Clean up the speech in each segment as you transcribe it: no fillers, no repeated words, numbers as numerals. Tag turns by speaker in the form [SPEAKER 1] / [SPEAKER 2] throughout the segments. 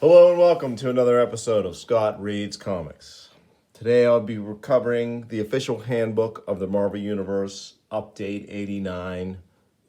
[SPEAKER 1] Hello and welcome to another episode of Scott Reads Comics. Today I'll be covering the official handbook of the Marvel Universe, Update 89,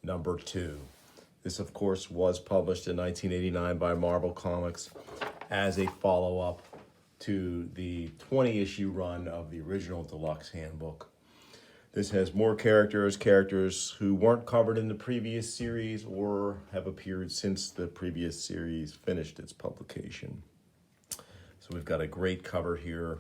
[SPEAKER 1] number 2. This, of course, was published in 1989 by Marvel Comics as a follow-up to the 20-issue run of the original deluxe handbook. This has more characters who weren't covered in the previous series or have appeared since the previous series finished its publication. So we've got a great cover here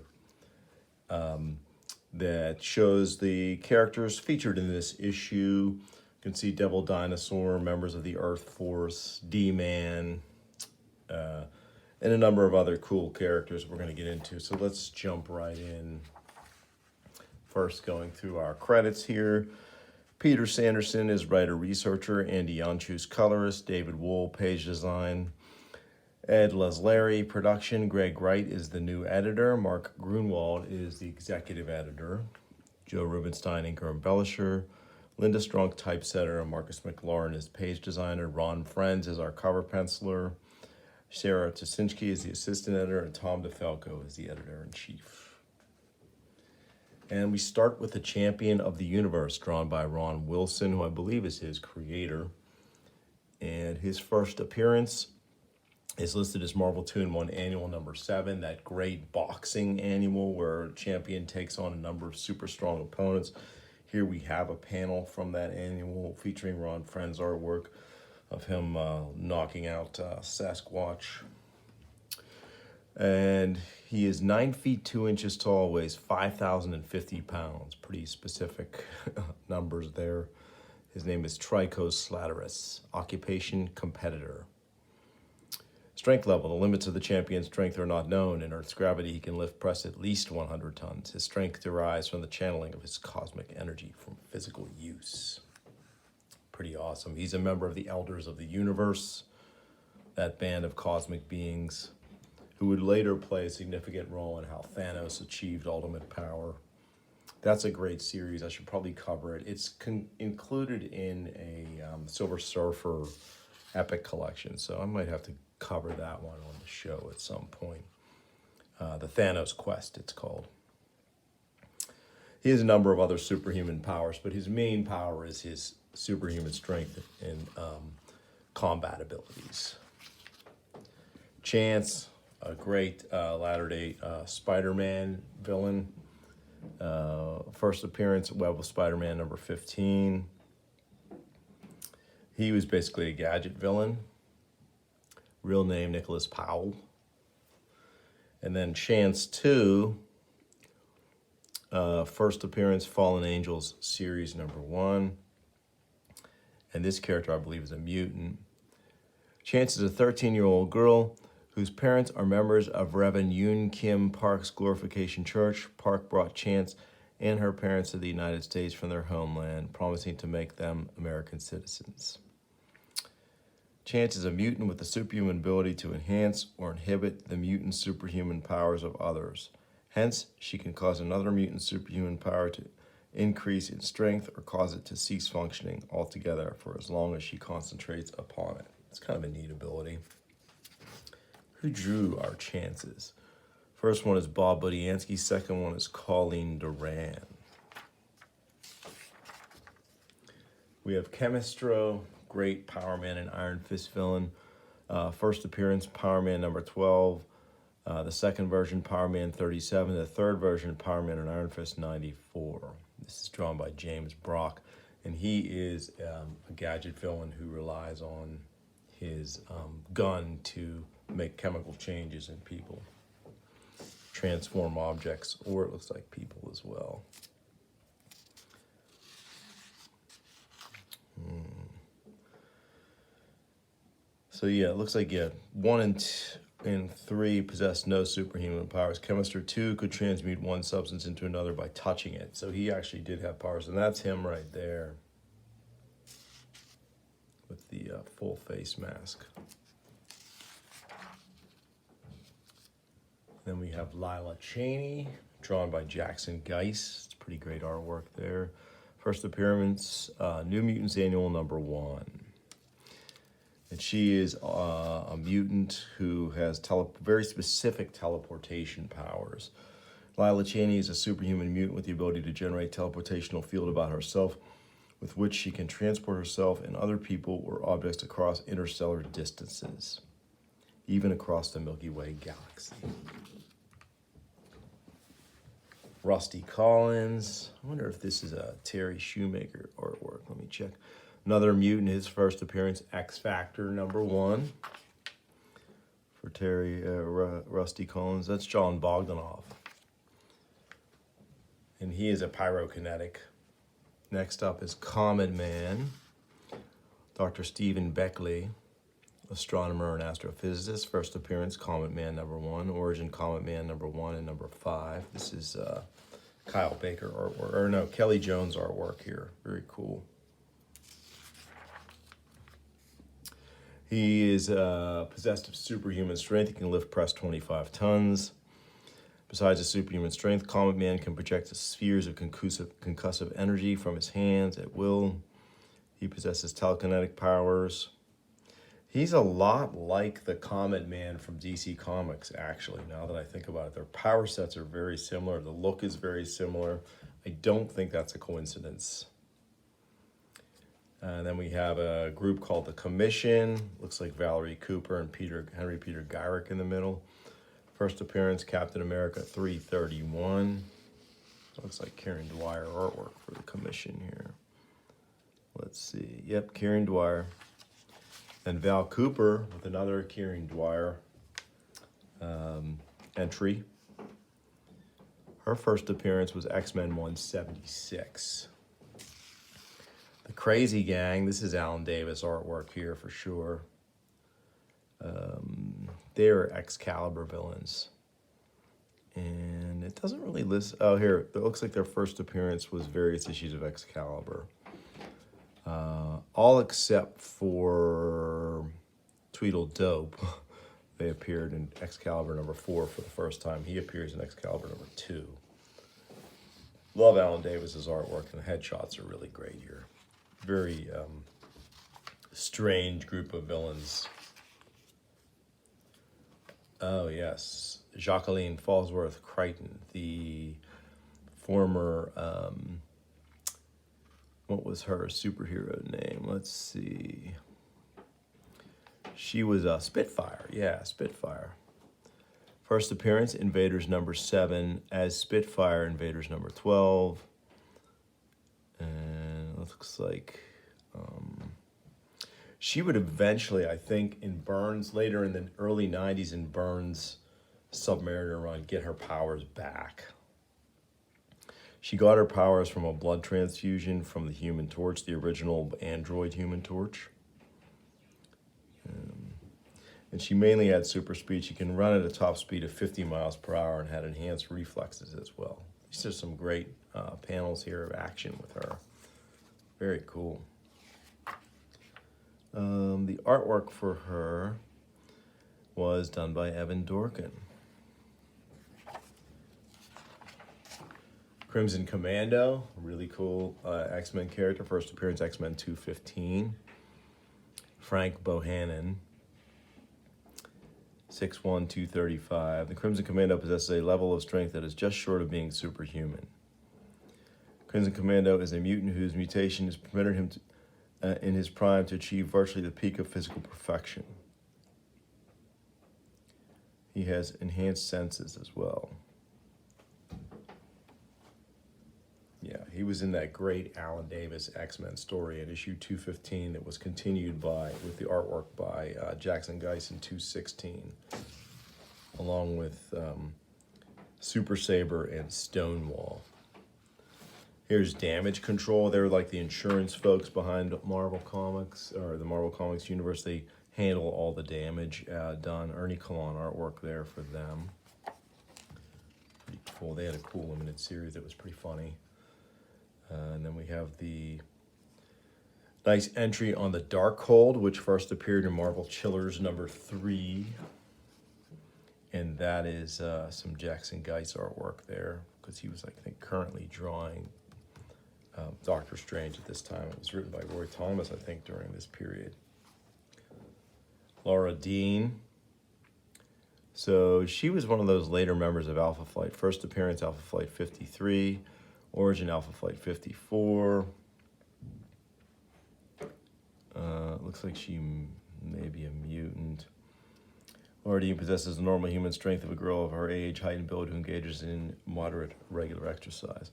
[SPEAKER 1] that shows the characters featured in this issue. You can see Devil Dinosaur, members of the Earth Force, D-Man, and a number of other cool characters we're going to get into. So let's jump right in. First, going through our credits here. Peter Sanderson is writer-researcher, Andy Yanchu's colorist, David Wool, page design, Ed Leslary, production, Greg Wright is the new editor, Mark Grunwald is the executive editor, Joe Rubenstein, inker and embellisher, Linda Strunk, typesetter, Marcus McLaurin is page designer, Ron Friends is our cover penciler, Sarah Tosinski is the assistant editor, and Tom DeFalco is the editor-in-chief. And we start with the Champion of the Universe, drawn by Ron Wilson, who I believe is his creator. And his first appearance is listed as Marvel 2-in-1 Annual number 7, that great boxing annual where Champion takes on a number of super strong opponents. Here we have a panel from that annual featuring Ron Friend's artwork of him knocking out Sasquatch. And he is 9 feet 2 inches tall, weighs 5,050 pounds. Pretty specific numbers there. His name is Trichos Slatteris. Occupation, competitor. Strength level. The limits of the champion's strength are not known. In Earth's gravity, he can press at least 100 tons. His strength derives from the channeling of his cosmic energy from physical use. Pretty awesome. He's a member of the Elders of the Universe, that band of cosmic beings who would later play a significant role in how Thanos achieved ultimate power. That's a great series. I should probably cover it. It's included in a Silver Surfer epic collection, so I might have to cover that one on the show at some point. The Thanos Quest, it's called. He has a number of other superhuman powers, but his main power is his superhuman strength and combat abilities. Chance, a great latter-day Spider-Man villain. First appearance, Web of Spider-Man number 15. He was basically a gadget villain. Real name, Nicholas Powell. And then Chance 2, first appearance, Fallen Angels series number 1. And this character, I believe, is a mutant. Chance is a 13-year-old girl whose parents are members of Reverend Yoon Kim Park's Glorification Church. Park brought Chance and her parents to the United States from their homeland, promising to make them American citizens. Chance is a mutant with the superhuman ability to enhance or inhibit the mutant superhuman powers of others. Hence, she can cause another mutant superhuman power to increase in strength or cause it to cease functioning altogether for as long as she concentrates upon it. It's kind of a neat ability. Who drew our Chances? First one is Bob Budiansky. Second one is Colleen Duran. We have Chemistro, great Power Man and Iron Fist villain. First appearance, Power Man number 12. The second version, Power Man 37. The third version, Power Man and Iron Fist 94. This is drawn by James Brock. And he is a gadget villain who relies on his gun to make chemical changes in people, transform objects, or it looks like people as well. So yeah, it looks like 1 and 3 possess no superhuman powers. Chemistry 2 could transmute one substance into another by touching it. So he actually did have powers, and that's him right there with the full face mask. Then we have Lila Cheney, drawn by Jackson Geis. It's pretty great artwork there. First appearance, New Mutants Annual number 1. And she is a mutant who has very specific teleportation powers. Lila Cheney is a superhuman mutant with the ability to generate teleportational field about herself, with which she can transport herself and other people or objects across interstellar distances, even across the Milky Way galaxy. Rusty Collins. I wonder if this is a Terry Shoemaker artwork. Let me check. Another mutant, his first appearance, X Factor #1 for Terry Rusty Collins. That's John Bogdanoff. And he is a pyrokinetic. Next up is Comet Man, Dr. Stephen Beckley, astronomer and astrophysicist. First appearance, Comet Man #1, origin Comet Man #1 and #5. This is Kyle Baker artwork, or no, Kelly Jones artwork here. Very cool. He is possessed of superhuman strength. He can lift press 25 tons. Besides his superhuman strength, Comet Man can project spheres of concussive energy from his hands at will. He possesses telekinetic powers. He's a lot like the Comet Man from DC Comics, actually, now that I think about it. Their power sets are very similar. The look is very similar. I don't think that's a coincidence. And then we have a group called the Commission. Looks like Valerie Cooper and Henry Peter Gyrick in the middle. First appearance, Captain America 331. Looks like Kieran Dwyer artwork for the Commission here. Let's see. Yep, Kieran Dwyer. And Val Cooper with another Kieran Dwyer entry. Her first appearance was X-Men 176. The Crazy Gang, this is Alan Davis artwork here for sure. They're Excalibur villains. And it doesn't really list, oh here, it looks like their first appearance was various issues of Excalibur. All except for Tweedledope. They appeared in Excalibur #4 for the first time. He appears in Excalibur #2. Love Alan Davis's artwork, and the headshots are really great here. Very strange group of villains. Oh, yes. Jacqueline Fallsworth Crichton, the former, what was her superhero name? Let's see. She was Spitfire. Yeah, Spitfire. First appearance, Invaders #7 as Spitfire, Invaders #12. And it looks like she would eventually, I think, in Byrne's, later in the early 90s in Byrne's Submariner run, get her powers back. She got her powers from a blood transfusion from the Human Torch, the original android Human Torch. And she mainly had super speed. She can run at a top speed of 50 miles per hour and had enhanced reflexes as well. These are some great panels here of action with her. Very cool. The artwork for her was done by Evan Dorkin. Crimson Commando, really cool X-Men character. First appearance, X-Men 215. Frank Bohannon, 6'1", 235. The Crimson Commando possesses a level of strength that is just short of being superhuman. Crimson Commando is a mutant whose mutation has permitted him to, in his prime to achieve virtually the peak of physical perfection. He has enhanced senses as well. Yeah, he was in that great Alan Davis X-Men story in issue 215 that was continued with the artwork by Jackson Geiss in 216, along with Super Saber and Stonewall. Here's Damage Control. They're like the insurance folks behind Marvel Comics, or the Marvel Comics universe. They handle all the damage done. Ernie Colon artwork there for them. Pretty cool. They had a cool limited series that was pretty funny. And then we have the nice entry on the Darkhold, which first appeared in Marvel Chillers #3. And that is some Jackson Geiss artwork there, because he was, I think, currently drawing Doctor Strange at this time. It was written by Roy Thomas, I think, during this period. Laura Dean. So she was one of those later members of Alpha Flight. First appearance, Alpha Flight 53. Origin, Alpha Flight 54. Looks like she may be a mutant. Laura Dean possesses the normal human strength of a girl of her age, height, and build who engages in moderate regular exercise.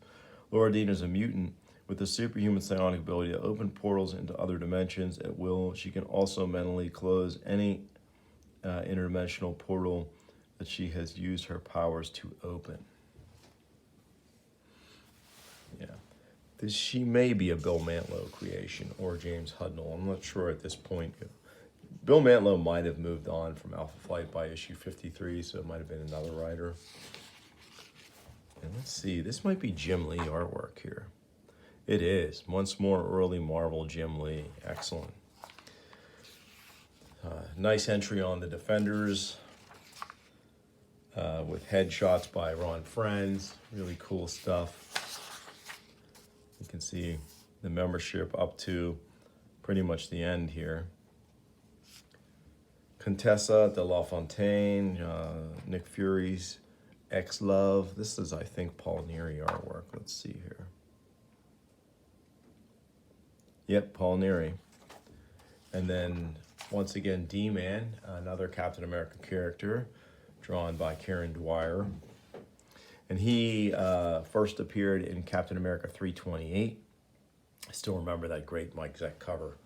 [SPEAKER 1] Laura Dean is a mutant with the superhuman psionic ability to open portals into other dimensions at will. She can also mentally close any interdimensional portal that she has used her powers to open. Yeah. She may be a Bill Mantlo creation or James Hudnall. I'm not sure at this point. Bill Mantlo might have moved on from Alpha Flight by issue 53, so it might have been another writer. And let's see, this might be Jim Lee artwork here. It is. Once more, early Marvel Jim Lee. Excellent. Nice entry on the Defenders with headshots by Ron Frenz. Really cool stuff. You can see the membership up to pretty much the end here. Contessa de La Fontaine, Nick Fury's Ex-Love. This is, I think, Paul Neary artwork. Let's see here. Yep, Paul Neary. And then, once again, D-Man, another Captain America character, drawn by Karen Dwyer. And he first appeared in Captain America 328. I still remember that great Mike Zeck cover.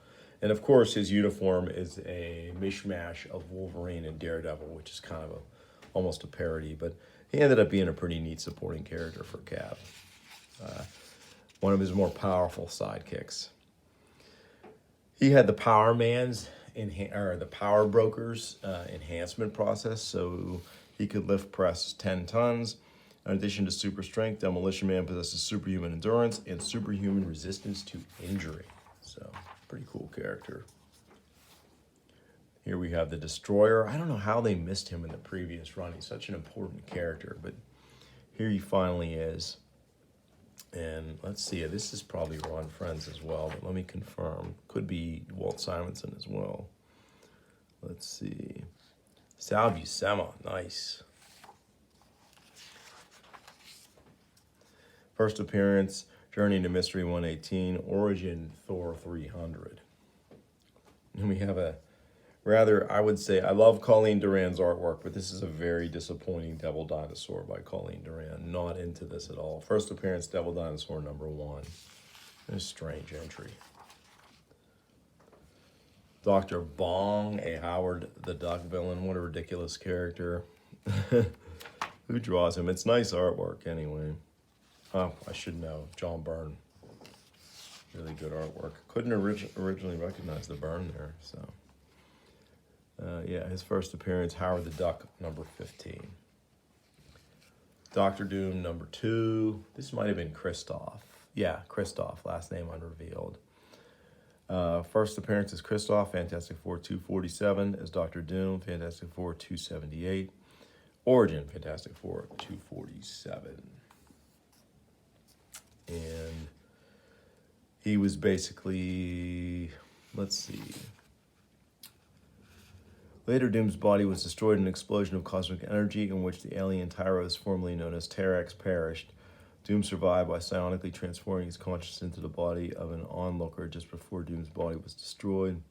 [SPEAKER 1] And of course, his uniform is a mishmash of Wolverine and Daredevil, which is kind of almost a parody. But he ended up being a pretty neat supporting character for Cap. One of his more powerful sidekicks. He had the Power Man's, or the Power Brokers enhancement process, so he could lift press 10 tons. In addition to super strength, Demolition Man possesses superhuman endurance and superhuman resistance to injury. So, pretty cool character. Here we have the Destroyer. I don't know how they missed him in the previous run. He's such an important character, but here he finally is. And let's see, this is probably Ron Frenz as well, but let me confirm. Could be Walt Simonson as well. Let's see. Sal Buscema, nice. First appearance, Journey to Mystery 118, Origin Thor 300. And we have a rather, I would say, I love Colleen Duran's artwork, but this is a very disappointing Devil Dinosaur by Colleen Duran. Not into this at all. First appearance, Devil Dinosaur #1. A strange entry. Dr. Bong, a Howard the Duck villain. What a ridiculous character. Who draws him? It's nice artwork anyway. Oh, I should know. John Byrne. Really good artwork. Couldn't originally recognize the Byrne there, so. Yeah, his first appearance, Howard the Duck, #15. Doctor Doom, #2. This might have been Kristoff. Yeah, Kristoff, last name unrevealed. First appearance is Kristoff, Fantastic Four 247 as Doctor Doom, Fantastic Four 278. Origin, Fantastic Four 247. And he was basically, let's see. Later, Doom's body was destroyed in an explosion of cosmic energy in which the alien Tyros, formerly known as Terrax, perished. Doom survived by psionically transforming his consciousness into the body of an onlooker just before Doom's body was destroyed.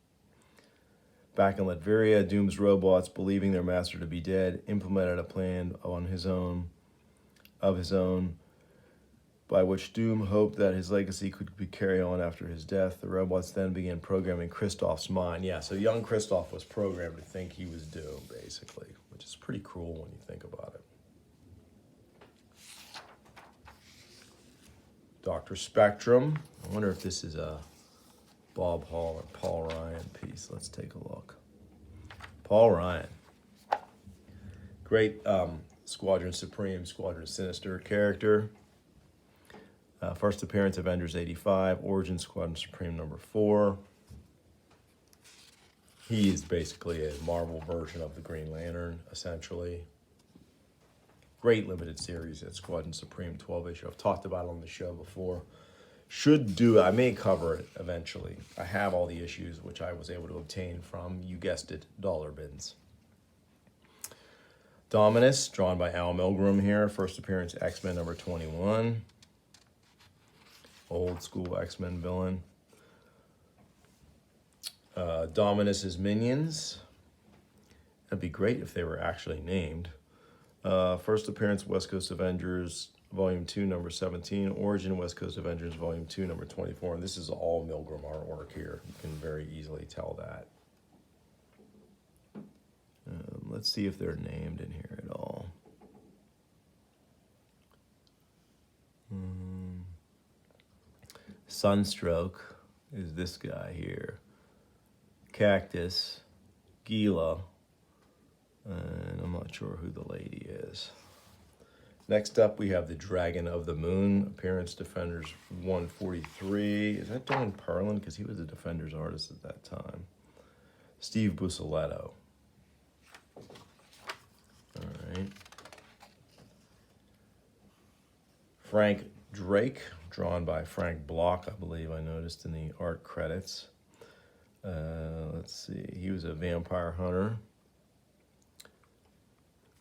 [SPEAKER 1] Back in Latveria, Doom's robots, believing their master to be dead, implemented a plan of his own, by which Doom hoped that his legacy could be carried on after his death. The robots then began programming Kristoff's mind. Yeah, so young Kristoff was programmed to think he was Doom, basically, which is pretty cruel when you think about it. Dr. Spectrum. I wonder if this is a Bob Hall or Paul Ryan piece. Let's take a look. Paul Ryan. Great Squadron Supreme, Squadron Sinister character. First appearance, Avengers 85, Origin Squadron Supreme #4. He is basically a Marvel version of the Green Lantern, essentially. Great limited series at Squadron Supreme 12 issue. I've talked about it on the show before. Should do, I may cover it eventually. I have all the issues which I was able to obtain from, you guessed it, dollar bins. Dominus, drawn by Al Milgrom here. First appearance, X-Men number 21. Old school X-Men villain. Dominus's minions. That'd be great if they were actually named. First appearance, West Coast Avengers, Volume 2, number 17. Origin, West Coast Avengers, Volume 2, number 24. And this is all Milgrom artwork here. You can very easily tell that. Let's see if they're named in here at all. Sunstroke is this guy here. Cactus, Gila, and I'm not sure who the lady is. Next up, we have the Dragon of the Moon, appearance Defenders 143. Is that Don Perlin? Because he was a Defenders artist at that time. Steve Buscetto. All right. Frank Drake, drawn by Frank Block, I believe I noticed in the art credits. Let's see, he was a vampire hunter.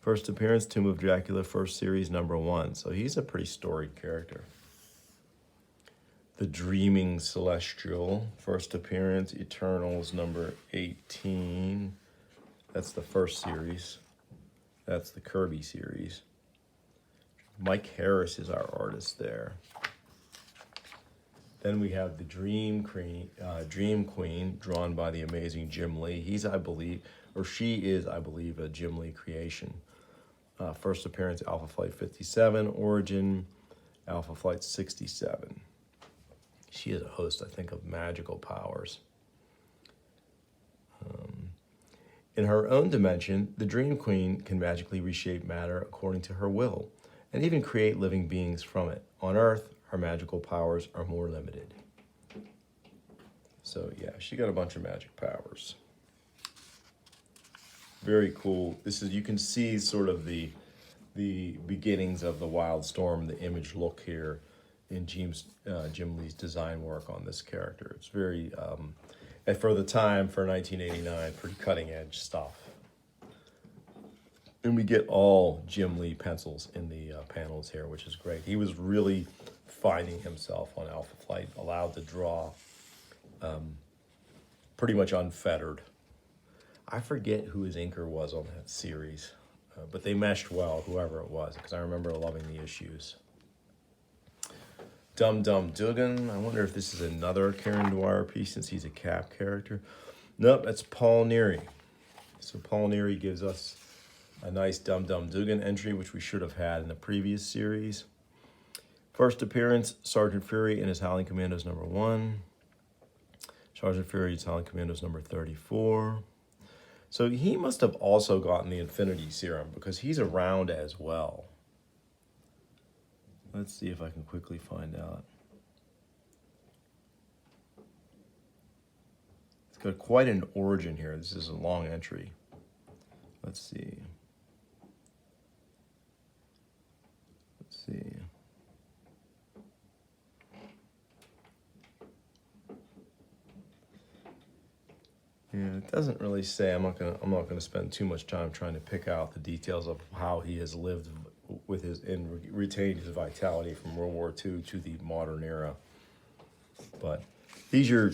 [SPEAKER 1] First appearance, Tomb of Dracula, first series, number 1. So he's a pretty storied character. The Dreaming Celestial, first appearance, Eternals, number 18. That's the first series. That's the Kirby series. Mike Harris is our artist there. Then we have the Dream Queen, drawn by the amazing Jim Lee. He's, I believe, or she is, I believe, a Jim Lee creation. First appearance, Alpha Flight 57. Origin, Alpha Flight 67. She is a host, I think, of magical powers. In her own dimension, the Dream Queen can magically reshape matter according to her will, and even create living beings from it. On Earth, her magical powers are more limited. So yeah, she got a bunch of magic powers. Very cool. This is, you can see sort of the beginnings of the Wildstorm, the image look here in Jim Lee's design work on this character. It's very, and for the time, for 1989, pretty cutting edge stuff. And we get all Jim Lee pencils in the panels here, which is great. He was really finding himself on Alpha Flight, allowed to draw pretty much unfettered. I forget who his inker was on that series, but they meshed well, whoever it was, because I remember loving the issues. Dum Dum Dugan. I wonder if this is another Karen Dwyer piece since he's a Cap character. Nope, that's Paul Neary. So Paul Neary gives us a nice Dum Dum Dugan entry, which we should have had in the previous series. First appearance, Sergeant Fury and his Howling Commandos number 1. Sergeant Fury's Howling Commandos number 34. So he must have also gotten the Infinity Serum because he's around as well. Let's see if I can quickly find out. It's got quite an origin here. This is a long entry. Let's see. Let's see. Yeah, it doesn't really say. I'm not gonna spend too much time trying to pick out the details of how he has lived with his and retained his vitality from World War II to the modern era. But he's your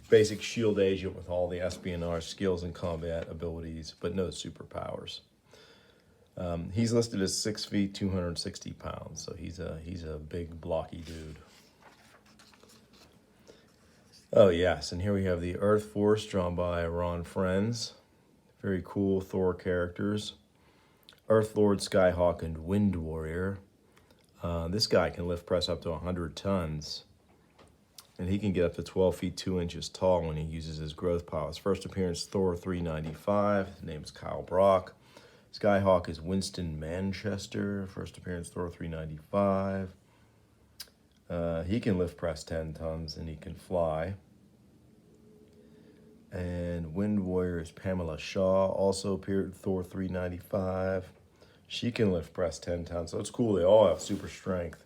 [SPEAKER 1] basic SHIELD agent with all the espionage skills and combat abilities, but no superpowers. He's listed as 6 feet, 260 pounds, so he's a big blocky dude. Oh yes, and here we have the Earth Force, drawn by Ron Frenz. Very cool Thor characters. Earth Lord, Skyhawk, and Wind Warrior. This guy can lift press up to 100 tons. And he can get up to 12 feet 2 inches tall when he uses his growth powers. First appearance, Thor 395. His name is Kyle Brock. Skyhawk is Winston Manchester. First appearance, Thor 395. He can lift press 10 tons and he can fly. And Wind Warrior is Pamela Shaw, also appeared Thor 395. She can lift press 10 tons, so it's cool. They all have super strength.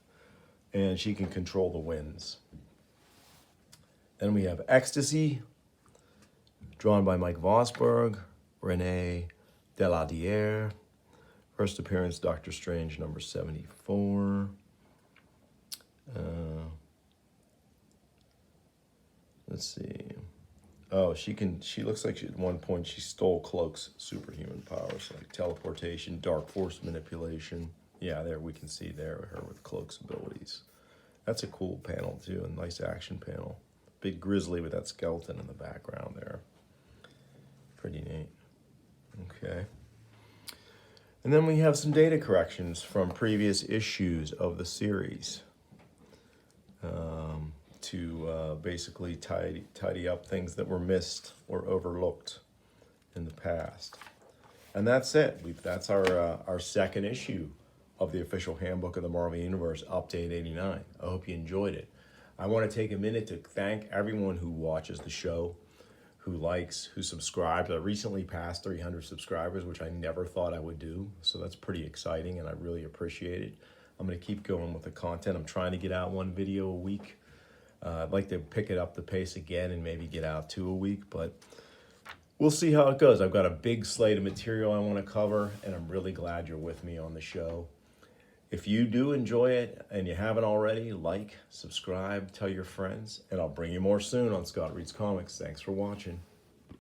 [SPEAKER 1] And she can control the winds. Then we have Ecstasy, drawn by Mike Vosberg, Renee Deladier. First appearance, Doctor Strange, number 74. Let's see. Oh, she looks like at one point she stole Cloak's superhuman powers, like teleportation, dark force manipulation. Yeah, there we can see there her with Cloak's abilities. That's a cool panel too, a nice action panel. Big grizzly with that skeleton in the background there. Pretty neat. Okay. And then we have some data corrections from previous issues of the series to basically tidy up things that were missed or overlooked in the past. And that's it. That's our second issue of the official Handbook of the Marvel Universe, Update 89. I hope you enjoyed it. I want to take a minute to thank everyone who watches the show, who likes, who subscribes. I recently passed 300 subscribers, which I never thought I would do. So that's pretty exciting, and I really appreciate it. I'm going to keep going with the content. I'm trying to get out one video a week. I'd like to pick it up the pace again and maybe get out 2 a week, but we'll see how it goes. I've got a big slate of material I want to cover, and I'm really glad you're with me on the show. If you do enjoy it and you haven't already, like, subscribe, tell your friends, and I'll bring you more soon on Scott Reads Comics. Thanks for watching.